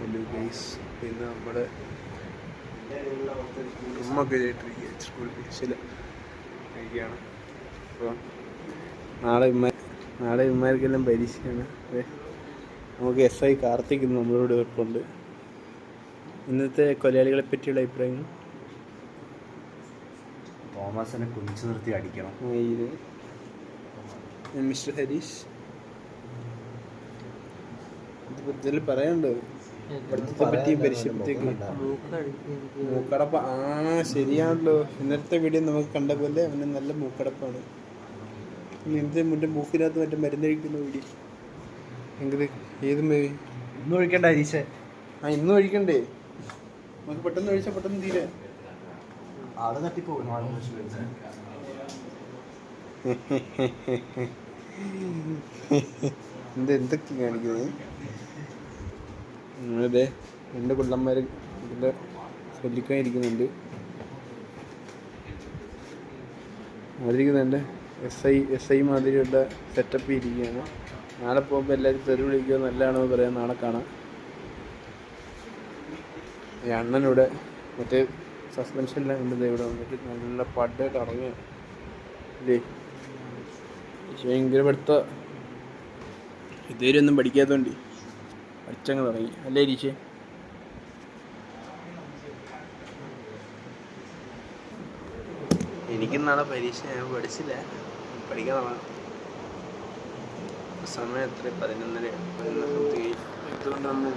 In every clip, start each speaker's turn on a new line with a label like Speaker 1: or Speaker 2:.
Speaker 1: Hello guys, പിന്നെ നമ്മുടെ ഉമ്മൊക്കെ ചെയ്തിട്ടിരിക്കുക school special കഴിക്കുകയാണ്. അപ്പോൾ നാളെ ഇമ്മാർക്കെല്ലാം പരീക്ഷയാണ്. നമുക്ക് SI കാർത്തിക് നമ്മളോട് ഉറപ്പുണ്ട്. ഇന്നത്തെ കൊലയാളികളെ പറ്റിയുള്ള അഭിപ്രായങ്ങൾ?
Speaker 2: തോമസിനെ കുനിച്ചു നിർത്തി അടിക്കണം.
Speaker 1: മിസ്റ്റർ ഹരീഷ്, ഇതിൽ പറയാനുണ്ടോ പഠിത്തത്തെ പറ്റിയും പരിശീലനത്തേക്ക്? മൂക്കടപ്പ ശരിയാണല്ലോ. ഇന്നത്തെ വീഡിയോ നമുക്ക് കണ്ട പോലെ അവന് നല്ല മൂക്കടപ്പാണ്. ഇന്നത്തെ മുന്നേ മൂക്കിനകത്ത് മറ്റേ മരുന്നഴിക്കുന്ന വീഡിയോ എങ്കിൽ ഏത്
Speaker 2: ഇന്ന് ഒഴിക്കണ്ട ഹരീഷേ?
Speaker 1: ഇന്നും ഒഴിക്കണ്ടേ? നമുക്ക് പെട്ടെന്ന് ഒഴിച്ചാൽ പെട്ടെന്ന് തീരെ
Speaker 2: ആള് തട്ടിപ്പോകും.
Speaker 1: എന്തൊക്കെ കാണിക്കുന്നത്? അതെ, രണ്ട് പിള്ളന്മാർ ഇതിൻ്റെ ചൊല്ലിക്കാനിരിക്കുന്നുണ്ട്. അതിരിക്കുന്നുണ്ട് SI മാതിരിയുള്ള സെറ്റപ്പ് ഇരിക്കുകയാണ്. നാളെ പോകുമ്പോൾ എല്ലാവരും തെറി വിളിക്കുക, നല്ലതാണോ പറയാം. നാളെ കാണാം. ഈ അണ്ണനിവിടെ മറ്റേ സസ്പെൻഷനിലാണ് ഉണ്ട്. ഇവിടെ വന്നിട്ട് നല്ല പഡായിട്ട് ഇറങ്ങുക ഇല്ലേ? ഭയങ്കര പഠിത്തം. ഇതുവരെ ഒന്നും പഠിക്കാത്തതുകൊണ്ട് പഠിച്ചങ്ങ് തുടങ്ങി അല്ലേ രീഷേ? എനിക്കും നാളെ പരീക്ഷ. ഞാൻ പഠിച്ചില്ല, പഠിക്കാൻ തുടങ്ങാം. സമയം എത്ര? 11:30. ഇതുകൊണ്ട് നമ്മൾ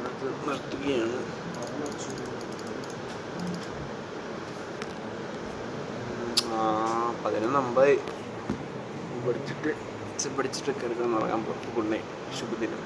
Speaker 1: നിർത്തുകയാണ്. ആ 11:50 പഠിച്ചിട്ട് കിടക്കാൻ തുടങ്ങാൻ. ഗുഡ് നൈറ്റ്, ശുഭദിനം.